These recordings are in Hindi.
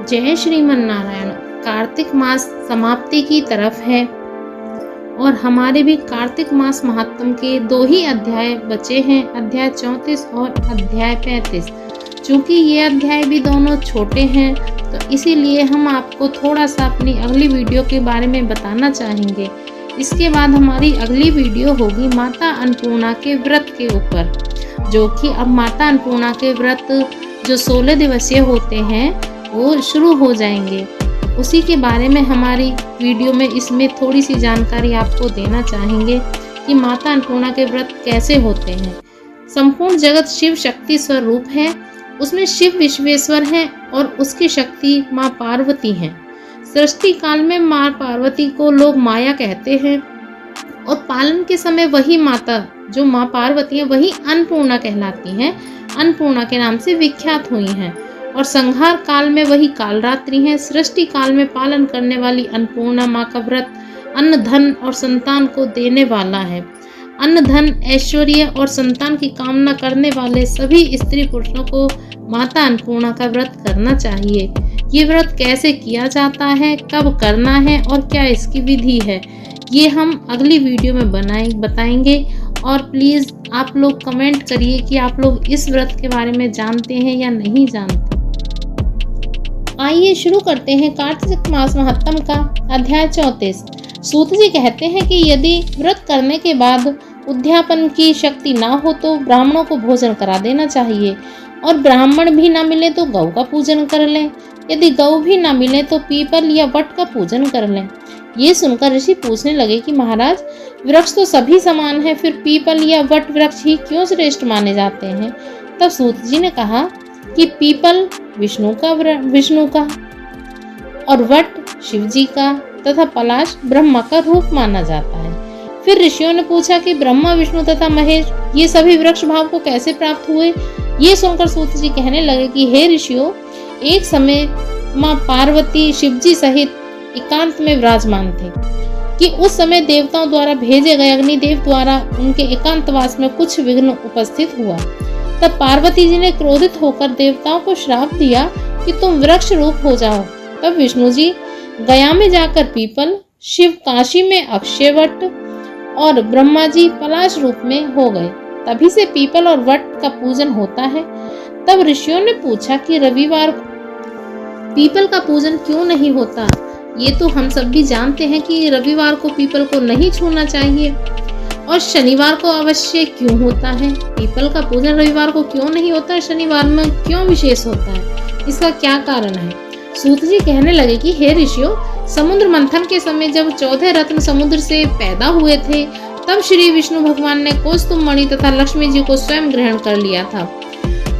जय श्रीमन नारायण। कार्तिक मास समाप्ति की तरफ है और हमारे भी कार्तिक मास महात्म के 2 ही अध्याय बचे हैं, अध्याय 34 और अध्याय 35। चूँकि ये अध्याय भी दोनों छोटे हैं तो इसीलिए हम आपको थोड़ा सा अपनी अगली वीडियो के बारे में बताना चाहेंगे। इसके बाद हमारी अगली वीडियो होगी माता अन्नपूर्णा के व्रत के ऊपर, जो कि अब माता अन्नपूर्णा के व्रत जो 16 दिवसीय होते हैं वो शुरू हो जाएंगे। उसी के बारे में हमारी वीडियो में इसमें थोड़ी सी जानकारी आपको देना चाहेंगे कि माता अन्नपूर्णा के व्रत कैसे होते हैं। संपूर्ण जगत शिव शक्ति स्वरूप है, उसमें शिव विश्वेश्वर हैं और उसकी शक्ति माँ पार्वती हैं। सृष्टि काल में माँ पार्वती को लोग माया कहते हैं और पालन के समय वही माता जो माँ पार्वती है वही अन्नपूर्णा कहलाती हैं, अन्नपूर्णा के नाम से विख्यात हुई हैं। और संहार काल में वही कालरात्रि है। सृष्टि काल में पालन करने वाली अन्नपूर्णा माँ का व्रत अन्न धन और संतान को देने वाला है। अन्न धन ऐश्वर्य और संतान की कामना करने वाले सभी स्त्री पुरुषों को माता अन्नपूर्णा का व्रत करना चाहिए। ये व्रत कैसे किया जाता है, कब करना है और क्या इसकी विधि है, ये हम अगली वीडियो में बताएंगे। और प्लीज़ आप लोग कमेंट करिए कि आप लोग इस व्रत के बारे में जानते हैं या नहीं जानते। आइए शुरू करते हैं कार्तिक मास महात्म का अध्याय 34। सूत जी कहते हैं कि यदि व्रत करने के बाद उद्यापन की शक्ति ना हो तो ब्राह्मणों को भोजन करा देना चाहिए, और ब्राह्मण भी ना मिले तो गौ का पूजन कर लें। यदि गौ भी ना मिले तो पीपल या वट का पूजन कर लें। ये सुनकर ऋषि पूछने लगे कि महाराज, वृक्ष तो सभी समान है, फिर पीपल या वट वृक्ष ही क्यों श्रेष्ठ माने जाते हैं। तब सूत जी ने कहा कि पीपल विष्णु का और वट शिव जी का तथा पलाश ब्रह्मा का रूप माना जाता है। फिर ऋषियों ने पूछा कि ब्रह्मा विष्णु तथा महेश ये सभी वृक्ष भाव को कैसे प्राप्त हुए। ये सुनकर सूत जी कहने लगे कि हे ऋषियों, एक समय माँ पार्वती शिव जी सहित एकांत में विराजमान थे कि उस समय देवताओं द्वारा भेजे गए अग्निदेव द्वारा उनके एकांतवास में कुछ विघ्न उपस्थित हुआ। तब पार्वती जी ने क्रोधित होकर देवताओं को श्राप दिया कि तुम वृक्ष रूप हो जाओ। तब विष्णु जी गया में जाकर पीपल, शिव काशी में अक्षयवट और ब्रह्मा जी पलाश रूप में हो गए। तभी से पीपल और वट का पूजन होता है। तब ऋषियों ने पूछा कि रविवार पीपल का पूजन क्यों नहीं होता। ये तो हम सब भी जानते हैं कि रविवार को पीपल को नहीं छूना चाहिए और शनिवार को अवश्य क्यों होता है। पीपल का पूजन रविवार को क्यों नहीं होता है, शनिवार में क्यों विशेष होता है, इसका क्या कारण है। सूत जी कहने लगे कि हे ऋषियों, समुद्र मंथन के समय जब 14 रत्न समुद्र से पैदा हुए थे तब श्री विष्णु भगवान ने कौस्तुभ मणि तथा लक्ष्मी जी को स्वयं ग्रहण कर लिया था।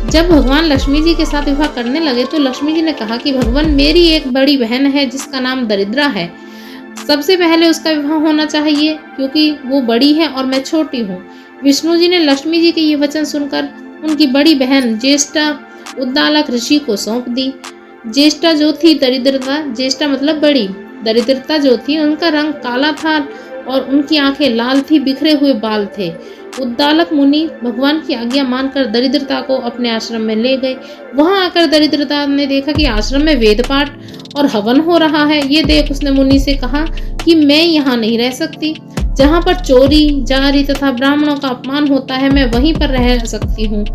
जब भगवान लक्ष्मी जी के साथ विवाह करने लगे तो लक्ष्मी जी ने कहा कि भगवान, मेरी एक बड़ी बहन है जिसका नाम दरिद्रा है, सबसे पहले उसका विवाह होना चाहिए क्योंकि वो बड़ी है और मैं छोटी हूँ। विष्णु जी ने लक्ष्मी जी के ये वचन सुनकर उनकी बड़ी बहन ज्येष्ठा उद्दालक ऋषि को सौंप दी। ज्येष्ठा जो थी दरिद्रता, ज्येष्ठा मतलब बड़ी, दरिद्रता जो थी उनका रंग काला था और उनकी आंखें लाल थी, बिखरे हुए बाल थे। उद्दालक मुनि भगवान की आज्ञा मानकर दरिद्रता को अपने आश्रम में ले गए। वहां आकर दरिद्रता ने देखा कि आश्रम में वेद पाठ और हवन हो रहा है। ये देख उसने मुनि से कहा कि मैं यहाँ नहीं रह सकती, जहाँ पर चोरी जारी तथा ब्राह्मणों का अपमान होता है मैं वहीं पर रह सकती हूँ।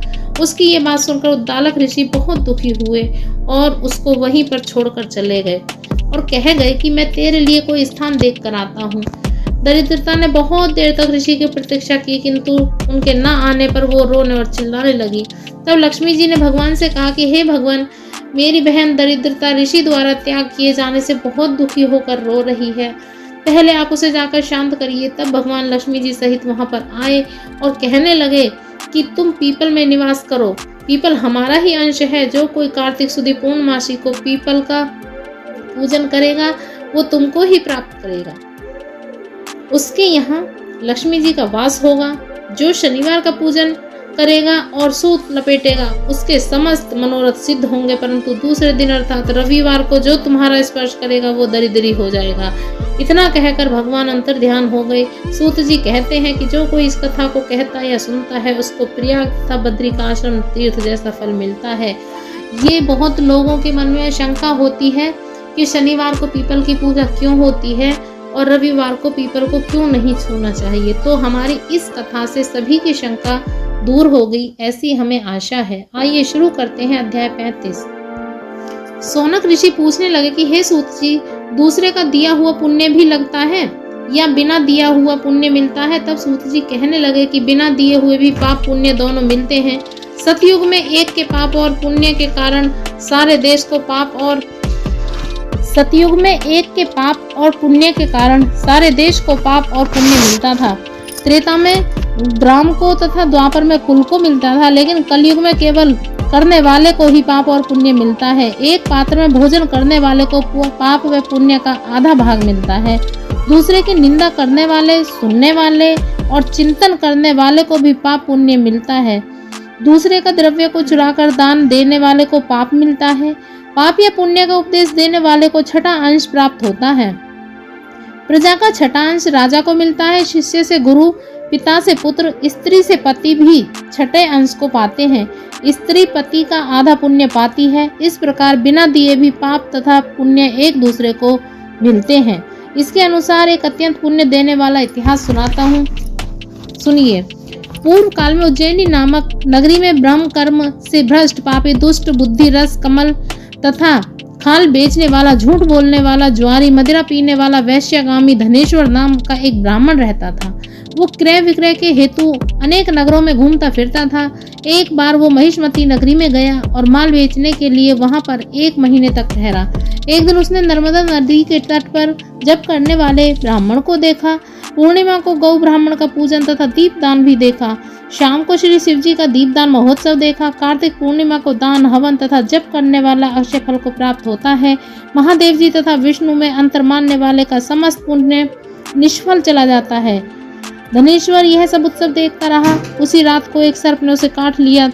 उसकी ये बात सुनकर उद्दालक ऋषि बहुत दुखी हुए और उसको वहीं पर छोड़कर चले गए और कह गए कि मैं तेरे लिए कोई स्थान देख कर आता हूँ। दरिद्रता ने बहुत देर तक ऋषि की प्रतीक्षा की, किंतु उनके न आने पर वो रोने और चिल्लाने लगी। तब लक्ष्मी जी ने भगवान से कहा कि हे भगवान, मेरी बहन दरिद्रता ऋषि द्वारा त्याग किए जाने से बहुत दुखी होकर रो रही है, पहले आप उसे जाकर शांत करिए। तब भगवान लक्ष्मी जी सहित वहां पर आए और कहने लगे कि तुम पीपल में निवास करो, पीपल हमारा ही अंश है। जो कोई कार्तिक सुदी पूर्णमासी को पीपल का पूजन करेगा वो तुमको ही प्राप्त करेगा, उसके यहाँ लक्ष्मी जी का वास होगा। जो शनिवार का पूजन करेगा और सूत लपेटेगा उसके समस्त मनोरथ सिद्ध होंगे, परंतु दूसरे दिन अर्थात रविवार को जो तुम्हारा स्पर्श करेगा वो दरिद्री हो जाएगा। इतना कहकर भगवान अंतर ध्यान हो गए। सूत जी कहते हैं कि जो कोई इस कथा को कहता या सुनता है उसको प्रयाग तथा बद्री का आश्रम तीर्थ जैसा फल मिलता है। ये बहुत लोगों के मन में शंका होती है कि शनिवार को पीपल की पूजा क्यों होती है और रविवार को पीपल को क्यों नहीं छूना चाहिए। तो हमारी इस कथा से सभी की शंका दूर हो गई, ऐसी हमें आशा है। आइए शुरू करते हैं अध्याय 35। शौनक ऋषि पूछने लगे कि हे सूत जी, दूसरे का दिया हुआ पुण्य भी लगता है या बिना दिया हुआ पुण्य मिलता है? तब सूत जी कहने लगे कि बिना दिए हुए भी पाप पुण्य दोनों मिलते हैं। सतयुग में एक के पाप और पुण्य के कारण सारे देश को पाप और पुण्य मिलता था। त्रेता में ब्राह्मण को तथा द्वापर में कुल को मिलता था, लेकिन कलयुग में केवल करने वाले को ही पाप और पुण्य मिलता है। एक पात्र में भोजन करने वाले को पाप व पुण्य का आधा भाग मिलता है। दूसरे की निंदा करने वाले, सुनने वाले और चिंतन करने वाले को भी पाप पुण्य मिलता है। दूसरे का द्रव्य को चुराकर दान देने वाले को पाप मिलता है। पाप या पुण्य का उपदेश देने वाले को छठा अंश प्राप्त होता है। प्रजा का छठा अंश राजा को मिलता है। शिष्य से गुरु, पिता से पुत्र, स्त्री से पति भी छठे अंश को पाते हैं। स्त्री पति का आधा पुण्य पाती है। इस प्रकार बिना दिए भी पाप तथा पुण्य एक दूसरे को मिलते हैं। इसके अनुसार एक अत्यंत पुण्य देने वाला इतिहास सुनाता हूँ, सुनिए। पूर्व काल में उज्जैनी नामक नगरी में ब्रह्म कर्म से भ्रष्ट, पापी, दुष्ट, बुद्धि रस कमल तथा खाल बेचने वाला, झूठ बोलने वाला, ज्वारी, मदिरा पीने वाला, वैश्यगामी धनेश्वर नाम का एक ब्राह्मण रहता था। वो क्रय विक्रय के हेतु अनेक नगरों में घूमता फिरता था। एक बार वो महिष्मती नगरी में गया और माल बेचने के लिए वहां पर 1 महीने तक ठहरा। एक दिन उसने नर्मदा नदी के तट पर जप करने वाले ब्राह्मण को देखा। पूर्णिमा को गौ ब्राह्मण का पूजन तथा दीपदान भी देखा। शाम को श्री शिव जी का दीपदान महोत्सव देखा। कार्तिक पूर्णिमा को दान, हवन तथा जप करने वाला अक्षय फल को प्राप्त होता है। महादेव जी तथा विष्णु में अंतर मानने वाले का समस्त पुण्य निष्फल चला जाता है। धनेश्वर यह सब उत्सव देखता रहा। उसी रात को एक सर्प ने उसे काट लिया।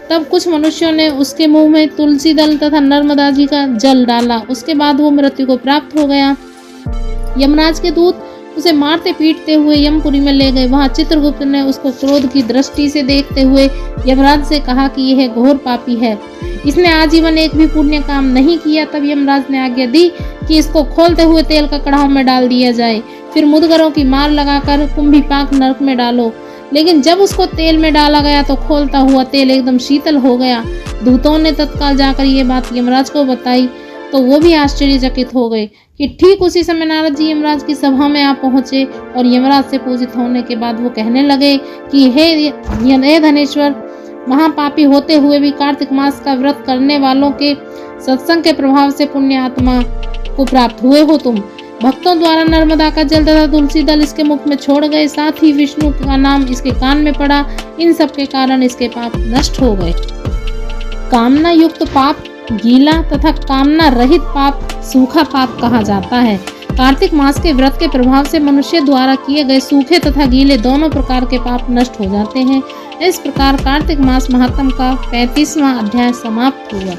तब कुछ मनुष्यों ने उसके मुंह में तुलसी दल तथा नर्मदा जी का जल डाला। उसके बाद वो मृत्यु को प्राप्त हो गया। यमराज के दूत उसे मारते पीटते हुए यमपुरी में ले गए। वहां चित्रगुप्त ने उसको क्रोध की दृष्टि से देखते हुए यमराज से कहा कि यह घोर पापी है, इसने आजीवन एक भी पुण्य काम नहीं किया। तब यमराज ने आज्ञा दी कि इसको खोलते हुए तेल का कड़ाह में डाल दिया जाए, फिर मुदगरों की मार लगाकर कुंभीपाक नरक में डालो। लेकिन जब उसको तेल में डाला गया तो खोलता हुआ तेल एकदम शीतल हो गया। दूतों ने तत्काल जाकर ये बात यमराज को बताई तो वो भी आश्चर्यचकित हो गए कि ठीक उसी समय नारद जी यमराज की सभा में आ पहुंचे और यमराज से पूजित होने के बाद वो कहने लगे कि हे धनेश्वर, महापापी होते हुए भी कार्तिक मास का व्रत करने वालों के सत्संग के प्रभाव से पुण्य आत्मा को प्राप्त हुए हो तुम। भक्तों द्वारा नर्मदा का जल तथा तुलसी दल इसके मुख में छोड़ गए, साथ ही विष्णु का नाम इसके कान में पड़ा। इन सब के कारण इसके पाप नष्ट हो गए। कामना युक्त पाप गीला तथा कामना रहित पाप सूखा पाप कहा जाता है। कार्तिक मास के व्रत के प्रभाव से मनुष्य द्वारा किए गए सूखे तथा गीले दोनों प्रकार के पाप नष्ट हो जाते हैं। इस प्रकार कार्तिक मास महात्म का 35वां अध्याय समाप्त हुआ।